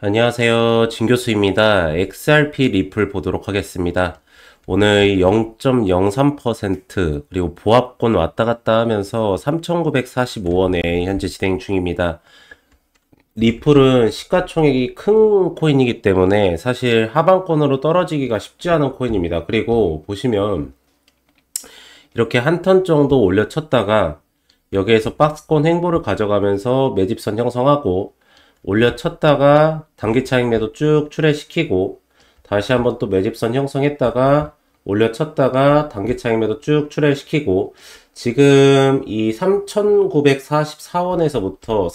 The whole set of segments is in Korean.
안녕하세요. 진교수입니다. XRP 리플 보도록 하겠습니다. 오늘 0.03% 그리고 보합권 왔다 갔다 하면서 3,945원에 현재 진행 중입니다. 리플은 시가총액이 큰 코인이기 때문에 사실 하방권으로 떨어지기가 쉽지 않은 코인입니다. 그리고 보시면 이렇게 한 턴 정도 올려쳤다가 여기에서 박스권 횡보를 가져가면서 매집선 형성하고 올려쳤다가 단기 차익 매도 쭉 출회시키고 다시 한번 또 매집선 형성했다가 올려쳤다가 단기 차익 매도 쭉 출회시키고 지금 이 3,944원에서부터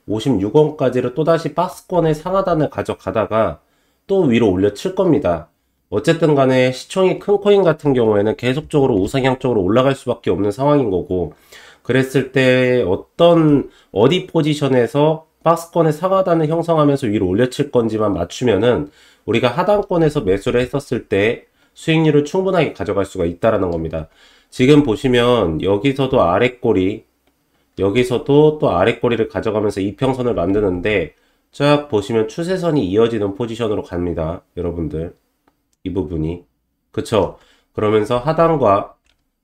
4,956원까지를 또다시 박스권의 상하단을 가져가다가 또 위로 올려칠 겁니다. 어쨌든 간에 시총이 큰 코인 같은 경우에는 계속적으로 우상향적으로 올라갈 수밖에 없는 상황인 거고, 그랬을 때 어디 포지션에서 박스권의 상하단을 형성하면서 위로 올려칠 건지만 맞추면은 우리가 하단권에서 매수를 했었을 때 수익률을 충분하게 가져갈 수가 있다라는 겁니다. 지금 보시면 여기서도 여기서도 또 아랫꼬리를 가져가면서 이평선을 만드는데 쫙 보시면 추세선이 이어지는 포지션으로 갑니다. 여러분들. 이 부분이. 그쵸? 그러면서 하단과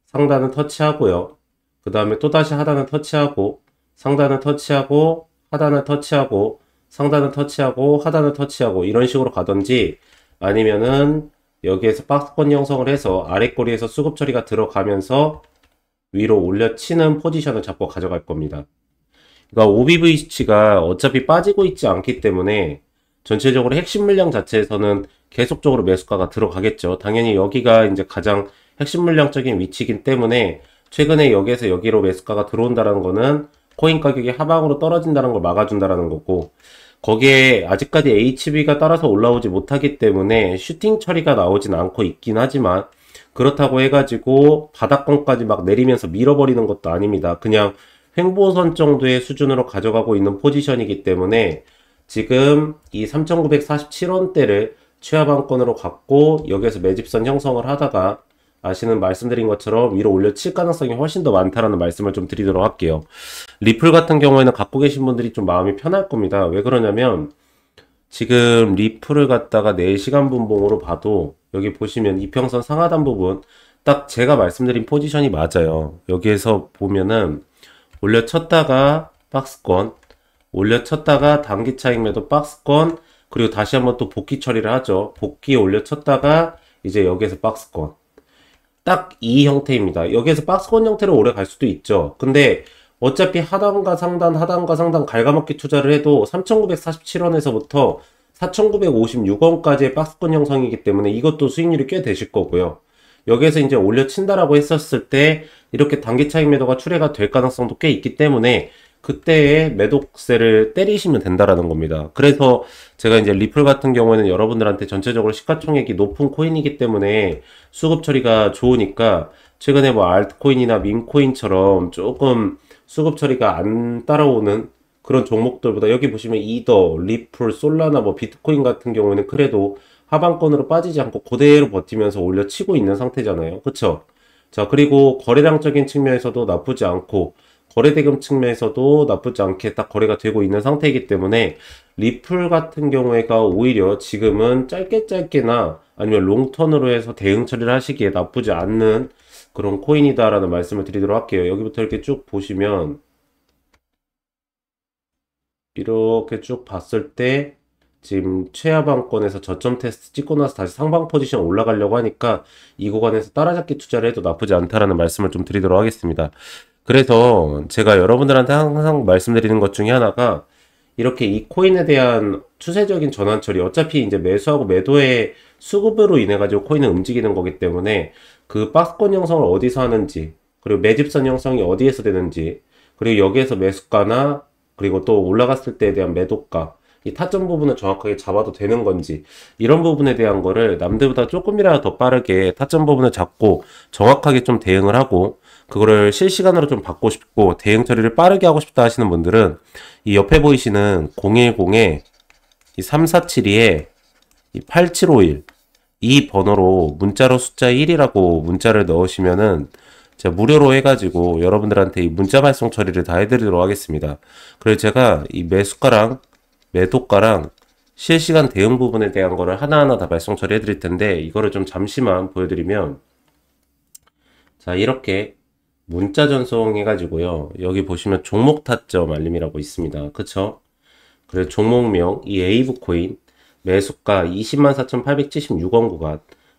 상단은 터치하고요. 그 다음에 또다시 하단을 터치하고 상단을 터치하고 하단을 터치하고 상단을 터치하고 하단을 터치하고 이런 식으로 가든지 아니면은 여기에서 박스권 형성을 해서 아랫꼬리에서 수급 처리가 들어가면서 위로 올려치는 포지션을 잡고 가져갈 겁니다. 그러니까 OBVC가 어차피 빠지고 있지 않기 때문에 전체적으로 핵심 물량 자체에서는 계속적으로 매수가가 들어가겠죠. 당연히 여기가 이제 가장 핵심 물량적인 위치이기 때문에 최근에 여기에서 여기로 매수가가 들어온다는 거는 코인 가격이 하방으로 떨어진다는 걸 막아준다는 거고, 거기에 아직까지 HB가 따라서 올라오지 못하기 때문에 슈팅 처리가 나오진 않고 있긴 하지만 그렇다고 해가지고 바닥권까지 막 내리면서 밀어버리는 것도 아닙니다. 그냥 횡보선 정도의 수준으로 가져가고 있는 포지션이기 때문에 지금 이 3,947원대를 최하방권으로 갖고 여기에서 매집선 형성을 하다가 아시는 말씀드린 것처럼 위로 올려칠 가능성이 훨씬 더 많다라는 말씀을 좀 드리도록 할게요. 리플 같은 경우에는 갖고 계신 분들이 좀 마음이 편할 겁니다. 왜 그러냐면 지금 리플을 갖다가 4시간 분봉으로 봐도 여기 보시면 이평선 상하단 부분 딱 제가 말씀드린 포지션이 맞아요. 여기에서 보면은 올려쳤다가 박스권, 올려쳤다가 단기 차익 매도 박스권, 그리고 다시 한번 또 복귀 처리를 하죠. 복귀 올려쳤다가 이제 여기에서 박스권. 딱 이 형태입니다. 여기에서 박스권 형태로 오래 갈 수도 있죠. 근데 어차피 하단과 상단, 하단과 상단 갉아먹기 투자를 해도 3,947원에서부터 4,956원까지의 박스권 형성이기 때문에 이것도 수익률이 꽤 되실 거고요. 여기에서 이제 올려친다라고 했었을 때 이렇게 단기 차익 매도가 출회가 될 가능성도 꽤 있기 때문에 그때의 매도세를 때리시면 된다라는 겁니다. 그래서 제가 이제 리플 같은 경우에는 여러분들한테 전체적으로 시가총액이 높은 코인이기 때문에 수급 처리가 좋으니까 최근에 뭐 알트코인이나 밈코인처럼 조금 수급 처리가 안 따라오는 그런 종목들보다 여기 보시면 이더, 리플, 솔라나 뭐 비트코인 같은 경우에는 그래도 하방권으로 빠지지 않고 그대로 버티면서 올려치고 있는 상태잖아요. 그쵸? 자, 그리고 거래량적인 측면에서도 나쁘지 않고 거래대금 측면에서도 나쁘지 않게 딱 거래가 되고 있는 상태이기 때문에 리플 같은 경우에가 오히려 지금은 짧게나 아니면 롱턴으로 해서 대응 처리를 하시기에 나쁘지 않는 그런 코인이다라는 말씀을 드리도록 할게요. 여기부터 이렇게 쭉 보시면 이렇게 쭉 봤을 때 지금 최하방권에서 저점 테스트 찍고 나서 다시 상방 포지션 올라가려고 하니까 이 구간에서 따라잡기 투자를 해도 나쁘지 않다라는 말씀을 좀 드리도록 하겠습니다. 그래서 제가 여러분들한테 항상 말씀드리는 것 중에 하나가 이렇게 이 코인에 대한 추세적인 전환 처리, 어차피 이제 매수하고 매도의 수급으로 인해 가지고 코인은 움직이는 거기 때문에 그 박스권 형성을 어디서 하는지, 그리고 매집선 형성이 어디에서 되는지, 그리고 여기에서 매수가나 그리고 또 올라갔을 때에 대한 매도가, 이 타점 부분을 정확하게 잡아도 되는 건지 이런 부분에 대한 거를 남들보다 조금이라도 더 빠르게 타점 부분을 잡고 정확하게 좀 대응을 하고 그거를 실시간으로 좀 받고 싶고 대응 처리를 빠르게 하고 싶다 하시는 분들은 이 옆에 보이시는 010에 이 3472에 이 8751 이 번호로 문자로 숫자 1이라고 문자를 넣으시면은 제가 무료로 해가지고 여러분들한테 이 문자 발송 처리를 다 해드리도록 하겠습니다. 그래서 제가 이 매수가랑 매도가랑 실시간 대응 부분에 대한 거를 하나하나 다 발송 처리해 드릴 텐데, 이거를 좀 잠시만 보여드리면, 자, 이렇게 문자 전송 해가지고요. 여기 보시면 종목 타점 알림이라고 있습니다. 그쵸? 그리고 종목명, 이 에이브 코인, 매수가 204,876원 구간,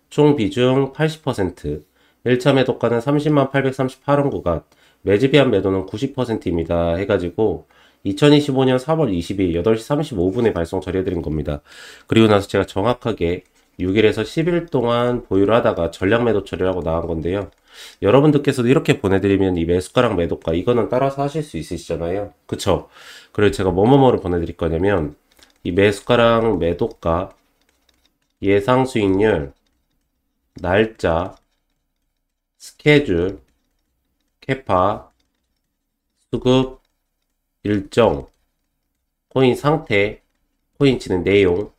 총 비중 80%, 1차 매도가는 30838원 구간, 매집이한 매도는 90%입니다. 해가지고 2025년 4월 20일 8시 35분에 발송 처리해드린 겁니다. 그리고 나서 제가 정확하게 6일에서 10일 동안 보유를 하다가 전략 매도 처리를 하고 나간 건데요. 여러분들께서도 이렇게 보내드리면 이 매수가랑 매도가 이거는 따라서 하실 수 있으시잖아요. 그쵸? 그리고 제가 뭐뭐뭐를 보내드릴 거냐면 이 매수가랑 매도가, 예상 수익률, 날짜, 스케줄, 캐파, 수급, 일정, 코인 상태, 코인 치는 내용,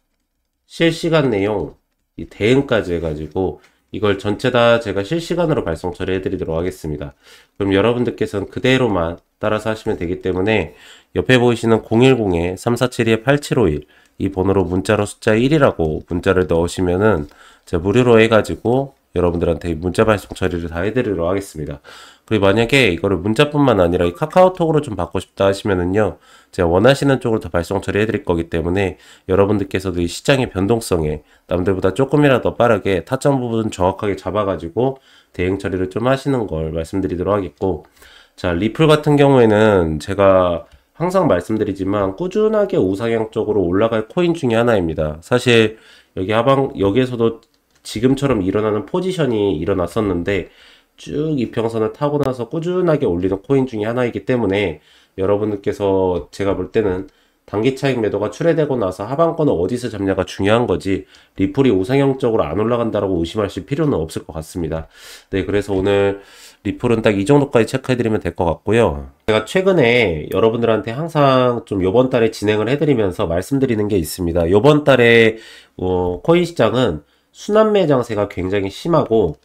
실시간 내용, 이 대응까지 해가지고 이걸 전체 다 제가 실시간으로 발송 처리해 드리도록 하겠습니다. 그럼 여러분들께서는 그대로만 따라서 하시면 되기 때문에 옆에 보이시는 010-347-8751 이 번호로 문자로 숫자 1이라고 문자를 넣으시면은 제가 무료로 해가지고 여러분들한테 문자 발송 처리를 다 해드리도록 하겠습니다. 그리고 만약에 이거를 문자뿐만 아니라 이 카카오톡으로 좀 받고 싶다 하시면은요, 제가 원하시는 쪽으로 더 발송 처리해 드릴 거기 때문에 여러분들께서도 이 시장의 변동성에 남들보다 조금이라도 빠르게 타점 부분 정확하게 잡아가지고 대응 처리를 좀 하시는 걸 말씀드리도록 하겠고, 자, 리플 같은 경우에는 제가 항상 말씀드리지만 꾸준하게 우상향 쪽으로 올라갈 코인 중에 하나입니다. 사실 여기에서도 지금처럼 일어나는 포지션이 일어났었는데 쭉 이평선을 타고 나서 꾸준하게 올리는 코인 중에 하나이기 때문에 여러분들께서 제가 볼 때는 단기 차익 매도가 출회되고 나서 하방권을 어디서 잡냐가 중요한 거지, 리플이 우상향적으로 안 올라간다라고 의심하실 필요는 없을 것 같습니다. 네, 그래서 오늘 리플은 딱 이 정도까지 체크해드리면 될 것 같고요. 제가 최근에 여러분들한테 항상 좀 요번 달에 진행을 해드리면서 말씀드리는 게 있습니다. 요번 달에 코인 시장은 순환매 장세가 굉장히 심하고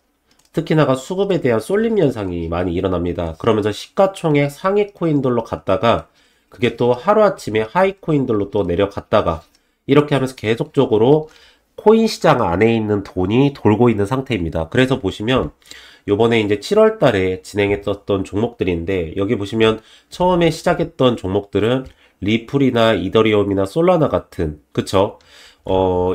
특히나가 수급에 대한 쏠림 현상이 많이 일어납니다. 그러면서 시가총액 상위 코인들로 갔다가 그게 또 하루아침에 하위 코인들로 또 내려갔다가 이렇게 하면서 계속적으로 코인 시장 안에 있는 돈이 돌고 있는 상태입니다. 그래서 보시면 요번에 이제 7월 달에 진행했었던 종목들인데, 여기 보시면 처음에 시작했던 종목들은 리플이나 이더리움이나 솔라나 같은, 그쵸?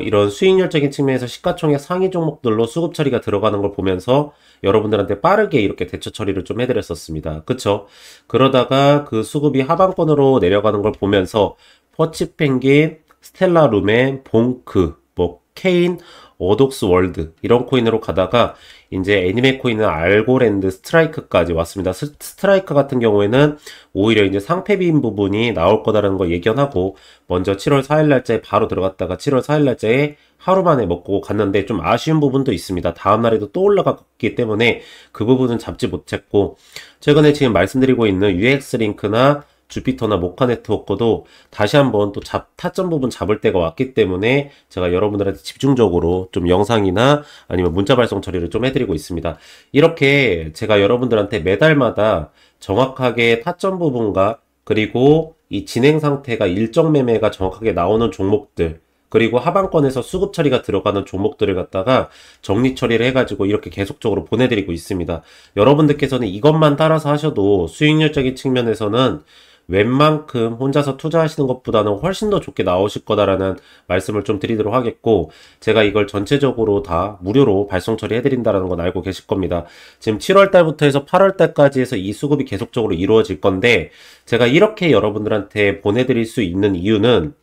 이런 수익률적인 측면에서 시가총액 상위 종목들로 수급 처리가 들어가는 걸 보면서 여러분들한테 빠르게 이렇게 대처 처리를 좀 해드렸었습니다. 그쵸? 그러다가 그 수급이 하방권으로 내려가는 걸 보면서 퍼치펭귄, 스텔라루멘, 봉크, 뭐 케인, 어독스 월드 이런 코인으로 가다가 이제 애니메 코인은 알고랜드, 스트라이크까지 왔습니다. 스트라이크 같은 경우에는 오히려 이제 상패비인 부분이 나올 거다라는 걸 예견하고 먼저 7월 4일 날짜에 바로 들어갔다가 7월 4일 날짜에 하루 만에 먹고 갔는데 좀 아쉬운 부분도 있습니다. 다음 날에도 또 올라갔기 때문에 그 부분은 잡지 못했고, 최근에 지금 말씀드리고 있는 UX링크나 주피터나 모카 네트워크도 다시 한번 또 타점 부분 잡을 때가 왔기 때문에 제가 여러분들한테 집중적으로 좀 영상이나 아니면 문자 발송 처리를 좀 해드리고 있습니다. 이렇게 제가 여러분들한테 매달마다 정확하게 타점 부분과 그리고 이 진행 상태가 일정 매매가 정확하게 나오는 종목들, 그리고 하방권에서 수급 처리가 들어가는 종목들을 갖다가 정리 처리를 해가지고 이렇게 계속적으로 보내드리고 있습니다. 여러분들께서는 이것만 따라서 하셔도 수익률적인 측면에서는 웬만큼 혼자서 투자하시는 것보다는 훨씬 더 좋게 나오실 거다라는 말씀을 좀 드리도록 하겠고, 제가 이걸 전체적으로 다 무료로 발송 처리해드린다는 건 알고 계실 겁니다. 지금 7월 달부터 해서 8월 달까지 해서 이 수급이 계속적으로 이루어질 건데, 제가 이렇게 여러분들한테 보내드릴 수 있는 이유는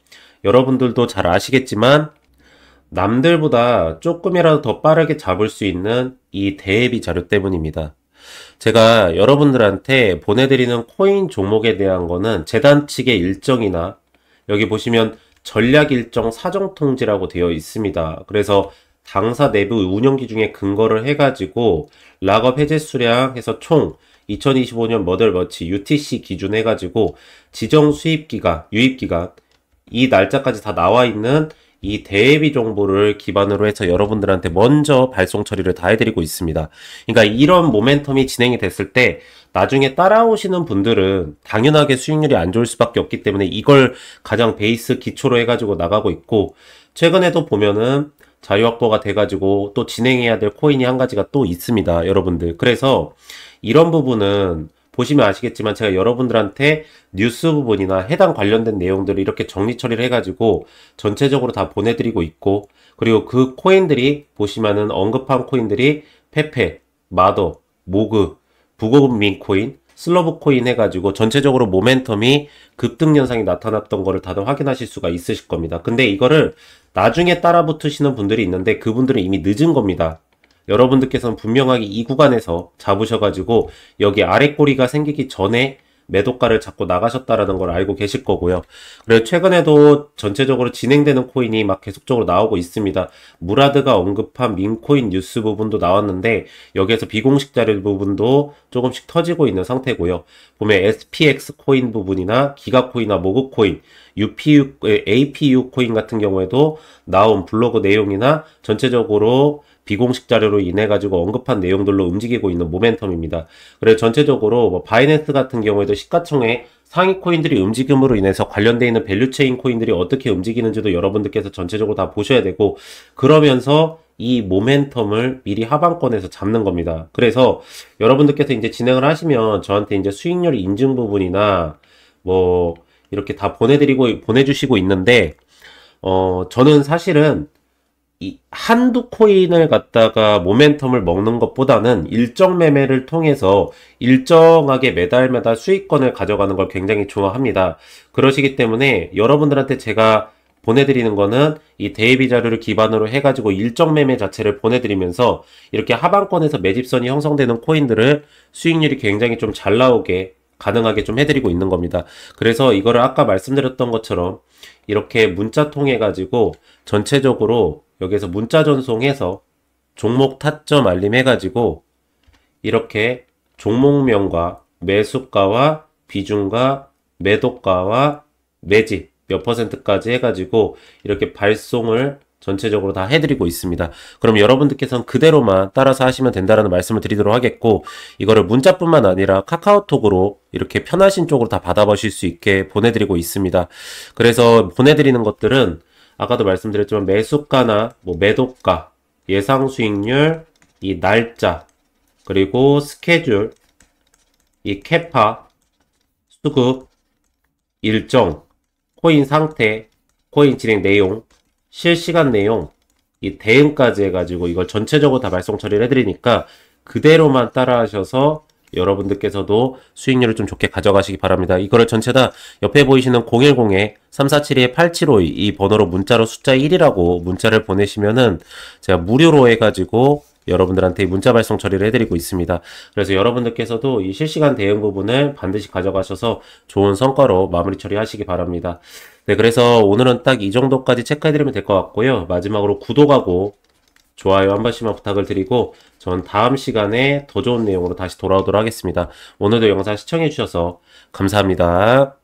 여러분들도 잘 아시겠지만 남들보다 조금이라도 더 빠르게 잡을 수 있는 이 대비 자료 때문입니다. 제가 여러분들한테 보내드리는 코인 종목에 대한 거는 재단 측의 일정이나 여기 보시면 전략 일정 사정 통지라고 되어 있습니다. 그래서 당사 내부 운영기 중에 근거를 해가지고 락업 해제 수량 해서 총 2025년 머덜머치 UTC 기준 해가지고 지정 수입기간, 유입기간 이 날짜까지 다 나와 있는 이 대외비 정보를 기반으로 해서 여러분들한테 먼저 발송 처리를 다 해드리고 있습니다. 그러니까 이런 모멘텀이 진행이 됐을 때 나중에 따라오시는 분들은 당연하게 수익률이 안 좋을 수밖에 없기 때문에 이걸 가장 베이스 기초로 해가지고 나가고 있고, 최근에도 보면은 자유확보가 돼가지고 또 진행해야 될 코인이 한 가지가 또 있습니다, 여러분들. 그래서 이런 부분은 보시면 아시겠지만 제가 여러분들한테 뉴스 부분이나 해당 관련된 내용들을 이렇게 정리 처리를 해가지고 전체적으로 다 보내드리고 있고, 그리고 그 코인들이 보시면은 언급한 코인들이 페페, 마더, 모그, 북어민 코인, 슬러브 코인 해가지고 전체적으로 모멘텀이 급등 현상이 나타났던 거를 다들 확인하실 수가 있으실 겁니다. 근데 이거를 나중에 따라 붙으시는 분들이 있는데 그분들은 이미 늦은 겁니다. 여러분들께서는 분명하게 이 구간에서 잡으셔가지고 여기 아래 꼬리가 생기기 전에 매도가를 잡고 나가셨다라는 걸 알고 계실 거고요. 그리고 최근에도 전체적으로 진행되는 코인이 막 계속적으로 나오고 있습니다. 무라드가 언급한 밈코인 뉴스 부분도 나왔는데 여기에서 비공식 자료 부분도 조금씩 터지고 있는 상태고요. 보면 SPX 코인 부분이나 기가코인이나 모그코인, APU 코인 같은 경우에도 나온 블로그 내용이나 전체적으로 비공식 자료로 인해 가지고 언급한 내용들로 움직이고 있는 모멘텀입니다. 그래서 전체적으로 뭐 바이낸스 같은 경우에도 시가총액 상위 코인들이 움직임으로 인해서 관련되어 있는 밸류체인 코인들이 어떻게 움직이는지도 여러분들께서 전체적으로 다 보셔야 되고, 그러면서 이 모멘텀을 미리 하방권에서 잡는 겁니다. 그래서 여러분들께서 이제 진행을 하시면 저한테 이제 수익률 인증 부분이나 뭐 이렇게 다 보내주시고 있는데, 저는 사실은 이 한두 코인을 갖다가 모멘텀을 먹는 것보다는 일정 매매를 통해서 일정하게 매달 수익권을 가져가는 걸 굉장히 좋아합니다. 그러시기 때문에 여러분들한테 제가 보내드리는 거는 이 대입 자료를 기반으로 해가지고 일정 매매 자체를 보내드리면서 이렇게 하방권에서 매집선이 형성되는 코인들을 수익률이 굉장히 좀 잘 나오게 가능하게 좀 해드리고 있는 겁니다. 그래서 이거를 아까 말씀드렸던 것처럼 이렇게 문자 통해 가지고 전체적으로 여기에서 문자 전송해서 종목 타점 알림 해가지고 이렇게 종목명과 매수가와 비중과 매도가와 매집 몇 %까지 해가지고 이렇게 발송을 전체적으로 다 해드리고 있습니다. 그럼 여러분들께서는 그대로만 따라서 하시면 된다는 말씀을 드리도록 하겠고, 이거를 문자뿐만 아니라 카카오톡으로 이렇게 편하신 쪽으로 다 받아보실 수 있게 보내드리고 있습니다. 그래서 보내드리는 것들은 아까도 말씀드렸지만 매수가나 뭐 매도가, 예상 수익률, 이 날짜, 그리고 스케줄, 이 캐파, 수급, 일정, 코인 상태, 코인 진행 내용, 실시간 내용, 이 대응까지 해가지고 이걸 전체적으로 다 발송 처리를 해드리니까 그대로만 따라 하셔서 여러분들께서도 수익률을 좀 좋게 가져가시기 바랍니다. 이거를 전체 다 옆에 보이시는 010-347-8752 이 번호로 문자로 숫자 1이라고 문자를 보내시면은 제가 무료로 해가지고 여러분들한테 문자 발송 처리를 해드리고 있습니다. 그래서 여러분들께서도 이 실시간 대응 부분을 반드시 가져가셔서 좋은 성과로 마무리 처리하시기 바랍니다. 네, 그래서 오늘은 딱 이 정도까지 체크해드리면 될 것 같고요. 마지막으로 구독하고 좋아요 한 번씩만 부탁을 드리고 전 다음 시간에 더 좋은 내용으로 다시 돌아오도록 하겠습니다. 오늘도 영상 시청해주셔서 감사합니다.